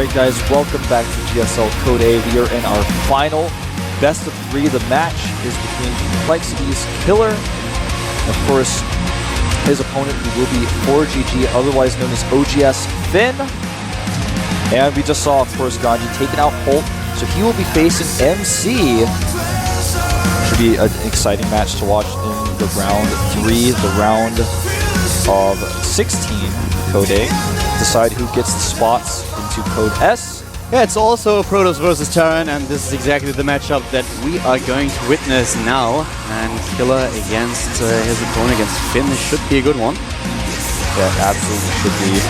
Alright guys, welcome back to GSL Code A. We are in our final best of 3. The match is between Complexity's Killer, and of course, his opponent who will be ForGG, otherwise known as OGS Finn. And we just saw, of course, GOMTV taking out Holt, so he will be facing MC. Should be an exciting match to watch in the round 3, the round of 16 Code A. Decide who gets the spots into Code S. Yeah, it's also Protoss versus Terran, and this is exactly the matchup that we are going to witness now. And Killer against his opponent, against Finn, this should be a good one. Yeah, absolutely should be.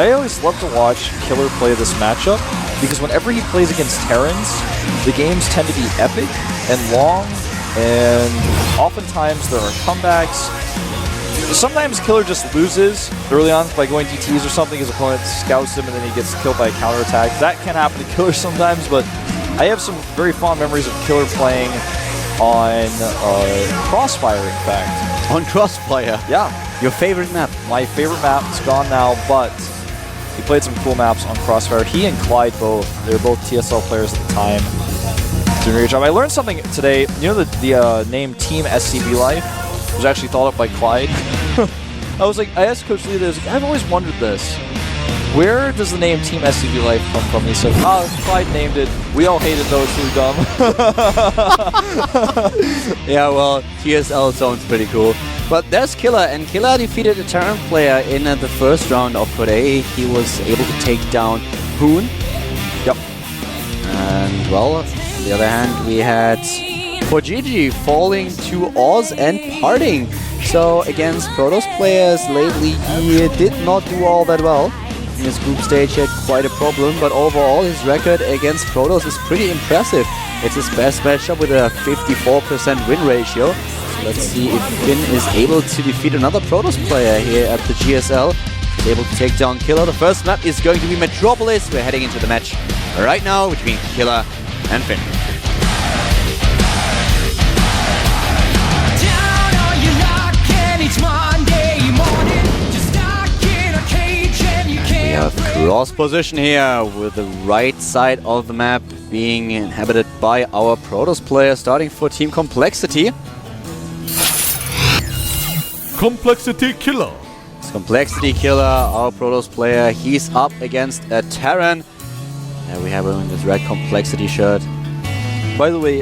I always love to watch Killer play this matchup, because whenever he plays against Terrans, the games tend to be epic and long, and oftentimes there are comebacks. Sometimes Killer just loses early on by going DTs or something. His opponent scouts him and then he gets killed by a counterattack. That can happen to Killer sometimes, but I have some very fond memories of Killer playing on Crossfire, in fact. On Crossfire? Yeah. Your favorite map? My favorite map is gone now, but he played some cool maps on Crossfire. He and Clyde both. They were both TSL players at the time. Doing a great job. I learned something today. You know the name Team SCB Life was actually thought up by Clyde. I asked Coach Lee this, I've always wondered this. Where does the name Team SCB Life come from? He said, Clyde named it. We all hated those who were dumb. Yeah, well, GSL sounds pretty cool. But there's Killer, and Killer defeated a Terran player in the first round of Code A. He was able to take down Hoon. Yep. And, well, on the other hand, we had ForGG falling to Oz and parting. So against Protoss players lately, he did not do all that well. In his group stage, he had quite a problem, but overall his record against Protoss is pretty impressive. It's his best matchup with a 54% win ratio. So let's see if Finn is able to defeat another Protoss player here at the GSL. Able to take down Killer. The first map is going to be Metropolis. We're heading into the match right now between Killer and Finn. We have cross position here with the right side of the map being inhabited by our Protoss player, starting for Team Complexity. Complexity Killer. It's Complexity Killer, our Protoss player. He's up against a Terran. And we have him in this red Complexity shirt. By the way,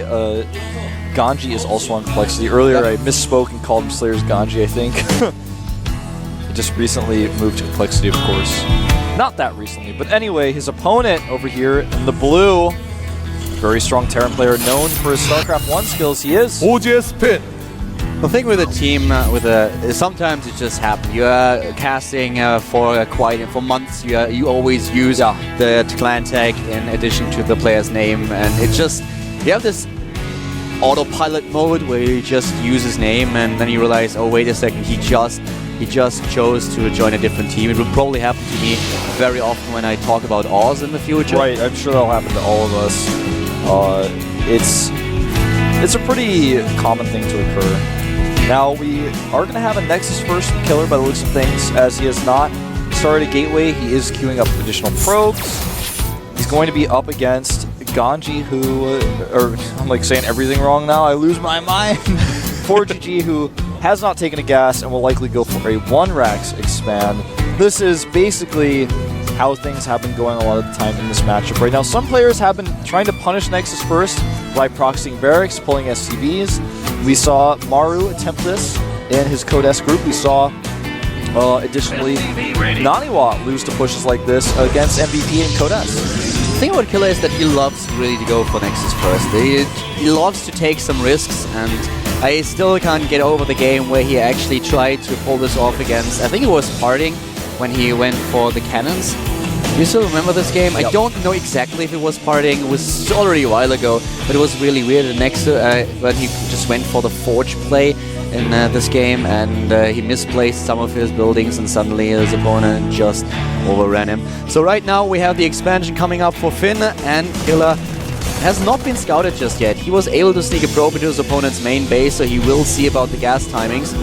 GOMTV is also on Complexity. Earlier I misspoke and called him Slayer's GOMTV, I think. He just recently moved to Complexity, of course. Not that recently, but anyway, his opponent over here in the blue, very strong Terran player known for his StarCraft I skills, he is OGS Finn. The thing with a team, sometimes it just happens. You are casting for months. You always use the clan tag in addition to the player's name, and it just, you have this autopilot mode where you just use his name, and then you realize, oh wait a second, he just chose to join a different team. It will probably happen to me very often when I talk about Oz in the future. Right, I'm sure that'll happen to all of us. It's a pretty common thing to occur. Now, we are going to have a Nexus first Killer by the looks of things, as he has not started a gateway. He is queuing up additional probes. He's going to be up against GOMTV, I'm like saying everything wrong now, I lose my mind. ForGG, who has not taken a gas and will likely go for a 1-Rax expand. This is basically how things have been going a lot of the time in this matchup right now. Some players have been trying to punish Nexus first by proxying barracks, pulling SCVs. We saw Maru attempt this in his Code S group. We saw, additionally, Naniwa lose to pushes like this against MVP in Code S. The thing about Killer is that he loves really to go for Nexus first. He loves to take some risks, and I still can't get over the game where he actually tried to pull this off against, I think it was Parting, when he went for the cannons. Do you still remember this game? Yep. I don't know exactly if it was Parting. It was already a while ago, but it was really weird. But he just went for the Forge play in this game, and he misplaced some of his buildings, and suddenly his opponent just overran him. So right now we have the expansion coming up for Finn, and Killer has not been scouted just yet. He was able to sneak a probe into his opponent's main base, so he will see about the gas timings.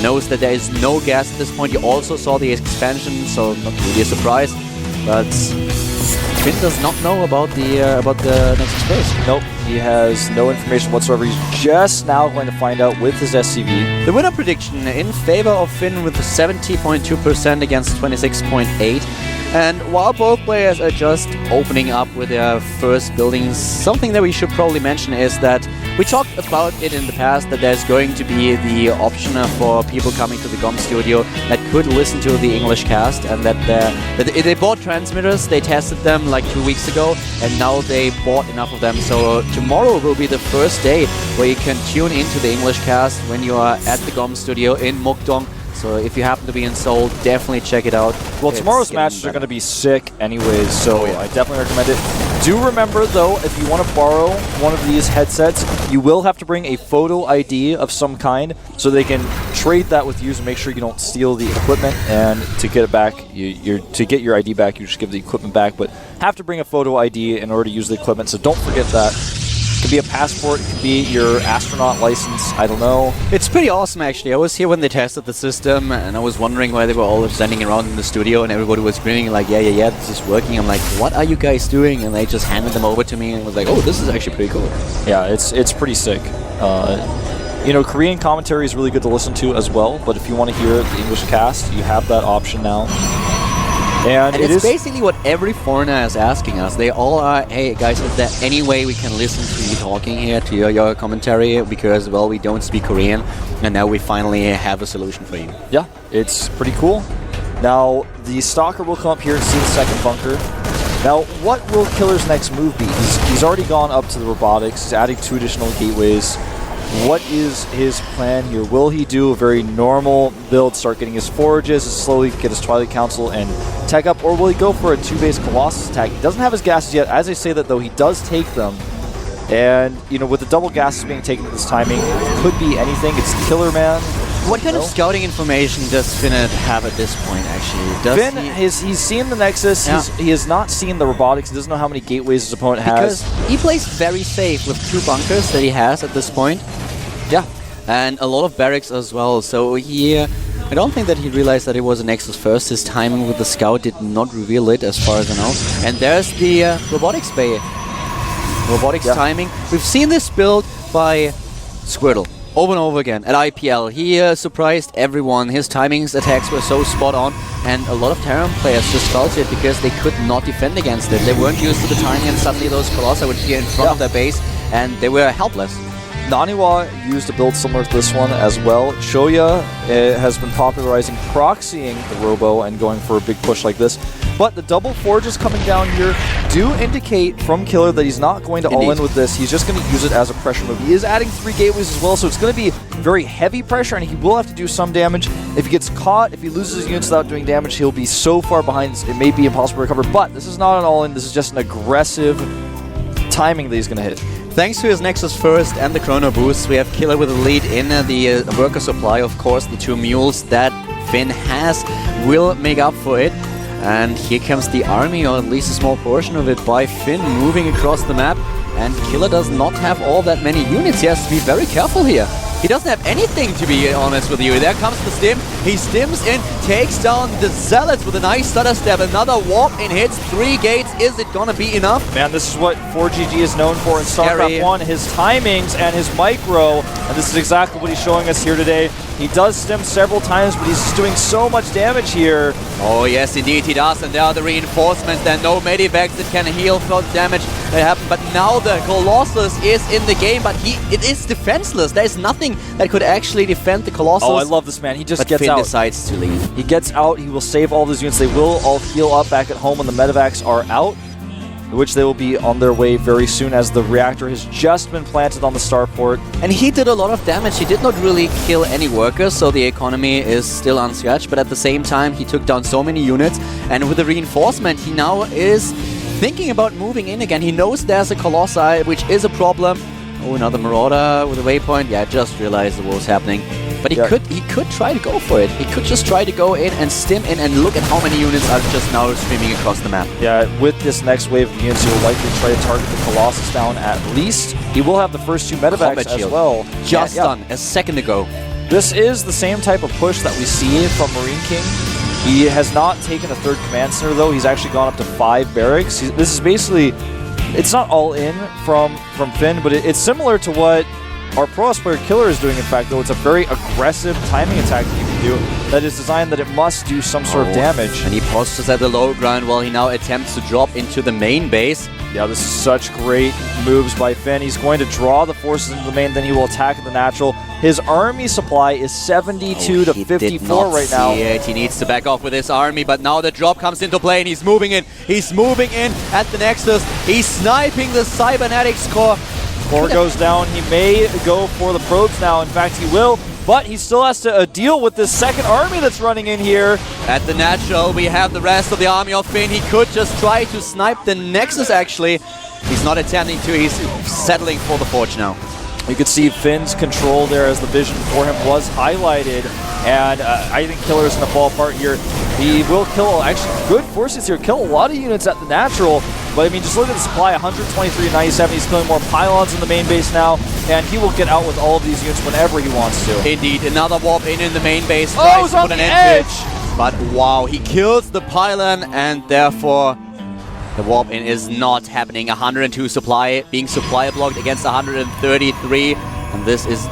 knows that there is no gas at this point. You also saw the expansion, so not really a surprise. But Finn does not know about the Nexus first. Nope, he has no information whatsoever. He's just now going to find out with his SCV. The winner prediction in favor of Finn with 70.2% against 26.8%. And while both players are just opening up with their first buildings, something that we should probably mention is that we talked about it in the past, that there's going to be the option for people coming to the GOM studio that could listen to the English cast, and that they bought transmitters, they tested them like 2 weeks ago, and now they bought enough of them. So tomorrow will be the first day where you can tune into the English cast when you are at the GOM studio in Mukdong. So if you happen to be in Seoul, definitely check it out. Well, tomorrow's matches are going to be sick anyways, so I definitely recommend it. Do remember, though, if you want to borrow one of these headsets, you will have to bring a photo ID of some kind so they can trade that with you, so make sure you don't steal the equipment. And to get it back, to get your ID back, you just give the equipment back, but have to bring a photo ID in order to use the equipment, so don't forget that. It could be a passport, it could be your astronaut license, I don't know. It's pretty awesome, actually. I was here when they tested the system, and I was wondering why they were all standing around in the studio and everybody was screaming like, yeah, this is working. I'm like, what are you guys doing? And they just handed them over to me and was like, oh, this is actually pretty cool. Yeah, it's pretty sick. You know, Korean commentary is really good to listen to as well, but if you want to hear the English cast, you have that option now. And it's basically what every foreigner is asking us. They all are, hey guys, is there any way we can listen to you talking here, to your commentary? Because, well, we don't speak Korean, and now we finally have a solution for you. Yeah, it's pretty cool. Now, the Stalker will come up here and see the second bunker. Now, what will Killer's next move be? He's already gone up to the robotics. He's adding 2 additional gateways. What is his plan here? Will he do a very normal build, start getting his forages, slowly get his Twilight Council and tech up, or will he go for a 2-base Colossus attack? He doesn't have his gases yet. As I say that, though, he does take them. And, you know, with the double gases being taken at this timing, it could be anything. It's Killer Man. What kind of scouting information does Finn have at this point, actually? Finn, he's seen the Nexus. Yeah. He has not seen the robotics. He doesn't know how many gateways his opponent has. Because he plays very safe with 2 bunkers that he has at this point. Yeah, and a lot of barracks as well. So I don't think that he realized that it was a Nexus first. His timing with the scout did not reveal it, as far as I know. And there's the robotics bay. Robotics timing. We've seen this build by Squirtle over and over again at IPL. He surprised everyone. His timings, attacks were so spot on, and a lot of Terran players just felt it because they could not defend against it. They weren't used to the timing, and suddenly those Colossi would be in front of their base, and they were helpless. Naniwa used a build similar to this one as well. Shoya has been popularizing proxying the Robo and going for a big push like this. But the double forges coming down here do indicate from Killer that he's not going to all-in with this. He's just going to use it as a pressure move. He is adding 3 gateways as well, so it's going to be very heavy pressure, and he will have to do some damage. If he gets caught, if he loses his units without doing damage, he'll be so far behind, it may be impossible to recover. But this is not an all-in. This is just an aggressive timing that he's going to hit. Thanks to his Nexus first and the Chrono Boost, we have Killer with a lead in the worker supply. Of course, the 2 mules that Finn has will make up for it. And here comes the army, or at least a small portion of it, by Finn moving across the map. And Killer does not have all that many units. He has to be very careful here. He doesn't have anything, to be honest with you. There comes the stim. He stims in, takes down the Zealots with a nice stutter step. Another warp in hits, 3 gates. Is it gonna be enough? Man, this is what ForGG is known for in StarCraft 1. His timings and his micro. And this is exactly what he's showing us here today. He does stim several times, but he's just doing so much damage here. Oh, yes, indeed he does. And there are the reinforcements. There are no medivacs that can heal for damage that happened. But now the Colossus is in the game, but it is defenseless. There is nothing that could actually defend the Colossus. Oh, I love this, man. He just gets Finn out. Decides to leave. He gets out. He will save all of his units. They will all heal up back at home when the medevacs are out, which they will be on their way very soon, as the reactor has just been planted on the starport. And he did a lot of damage. He did not really kill any workers, so the economy is still unscratched, but at the same time he took down so many units, and with the reinforcement he now is thinking about moving in again. He knows there's a Colossi, which is a problem. Oh, another Marauder with a waypoint. Yeah, I just realized what was happening. But he could try to go for it. He could just try to go in and stim in, and look at how many units are just now streaming across the map. Yeah, with this next wave of units, he will likely try to target the Colossus down at least. He will have the first 2 medevacs as well. Just done a second ago. This is the same type of push that we see from Marine King. He has not taken a third command center, though. He's actually gone up to 5 barracks. This is basically, it's not all in from Finn, but it's similar to what our Pro player Killer is doing, in fact, though. It's a very aggressive timing attack that you can do that is designed that it must do some sort of damage. And he posters at the low ground while he now attempts to drop into the main base. Yeah, this is such great moves by Finn. He's going to draw the forces into the main, then he will attack at the natural. His army supply is 72 to 54 right now. He needs to back off with his army, but now the drop comes into play and he's moving in. He's moving in at the Nexus. He's sniping the Cybernetics core. Core goes down. He may go for the probes now. In fact, he will. But he still has to deal with this second army that's running in here. At the natural, we have the rest of the army of Finn. He could just try to snipe the Nexus, actually. He's not attempting to. He's settling for the Forge now. You could see Finn's control there as the vision for him was highlighted. And I think Killer's going to fall apart here. He will kill, actually, good forces here. Kill a lot of units at the natural. But, I mean, just look at the supply, 123 to 97. He's killing more pylons in the main base now. And he will get out with all of these units whenever he wants to. Indeed, another warp in the main base. Oh, he's on the edge! But, wow, he kills the pylon, and therefore the warp in is not happening. 102 supply, being supply blocked against 133. And this is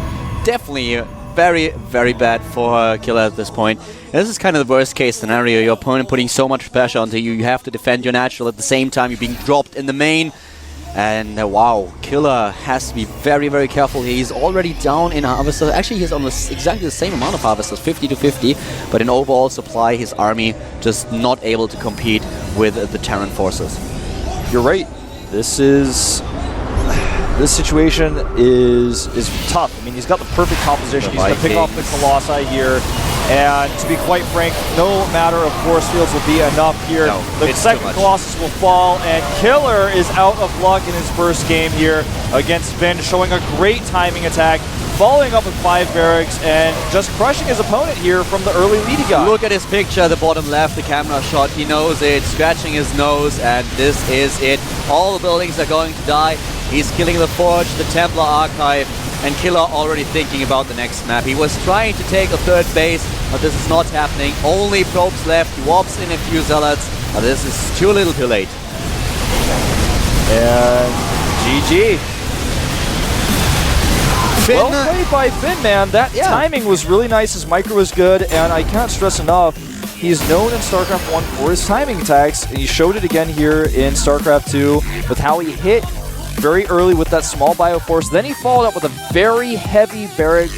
definitely very, very bad for Killer at this point. This is kind of the worst case scenario. Your opponent putting so much pressure onto you. You have to defend your natural at the same time. You're being dropped in the main. And wow, Killer has to be very, very careful. He's already down in harvesters. Actually, he's on exactly the same amount of harvesters, 50 to 50. But in overall supply, his army just not able to compete with the Terran forces. You're right. This situation is tough. I mean, he's got the perfect composition. He's going to pick off the Colossi here. And to be quite frank, no matter of force fields will be enough here. No, the second Colossus will fall, and Killer is out of luck in his first game here against Finn, showing a great timing attack, following up with 5 barracks, and just crushing his opponent here from the early lead he got. Look at his picture, the bottom left, the camera shot. He knows it, scratching his nose, and this is it. All the buildings are going to die. He's killing the Forge, the Templar Archive, and Killer already thinking about the next map. He was trying to take a third base, but this is not happening. Only probes left. He warps in a few zealots, but this is too little too late. And GG. Finn, well played by Finn, man. That timing was really nice. His micro was good, and I can't stress enough, he's known in StarCraft 1 for his timing attacks, and he showed it again here in StarCraft 2 with how he hit very early with that small bioforce. Then he followed up with a very heavy very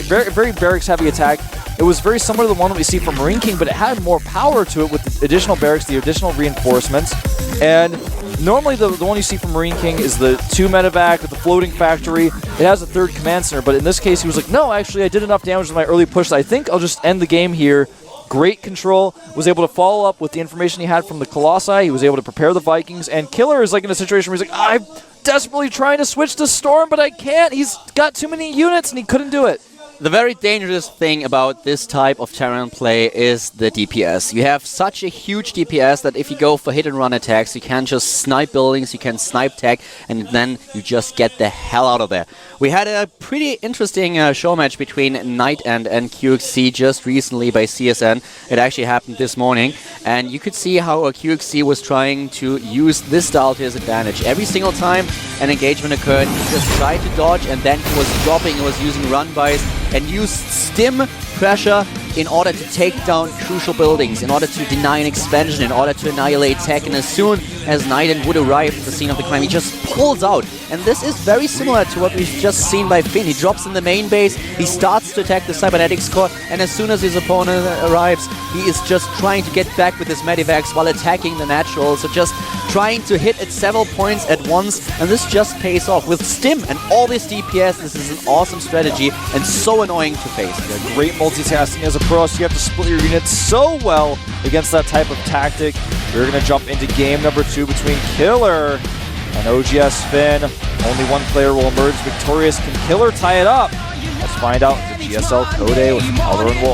barracks heavy attack. It was very similar to the one that we see from Marine King, but it had more power to it with the additional barracks, the additional reinforcements. And normally the one you see from Marine King is the 2 medevac with the floating factory. It has a 3rd command center, but in this case he was like, no, actually I did enough damage with my early push that I think I'll just end the game here. Great control, was able to follow up with the information he had from the Colossi. He was able to prepare the Vikings, and Killer is like in a situation where he's like, I'm desperately trying to switch to Storm, but I can't. He's got too many units, and he couldn't do it. The very dangerous thing about this type of Terran play is the DPS. You have such a huge DPS that if you go for hit-and-run attacks, you can just snipe buildings, you can snipe tech, and then you just get the hell out of there. We had a pretty interesting show match between Knight and QXC just recently by CSN. It actually happened this morning, and you could see how QXC was trying to use this style to his advantage. Every single time an engagement occurred, he just tried to dodge, and then he was dropping, he was using run-bys, and used stim pressure in order to take down crucial buildings, in order to deny an expansion, in order to annihilate tech. And as soon as Naiden would arrive at the scene of the crime, he just pulls out. And this is very similar to what we've just seen by Finn. He drops in the main base, he starts to attack the Cybernetics core, and as soon as his opponent arrives, he is just trying to get back with his medivacs while attacking the natural. So just trying to hit at several points at once, and this just pays off. With Stim and all this DPS, this is an awesome strategy and so annoying to face. Yeah, great multitasking as a pro, so you have to split your units so well against that type of tactic. We're going to jump into game number 2 between Killer and OGS Finn. Only one player will emerge victorious. Can Killer tie it up? Let's find out. The GSL Code with Color and Wolf.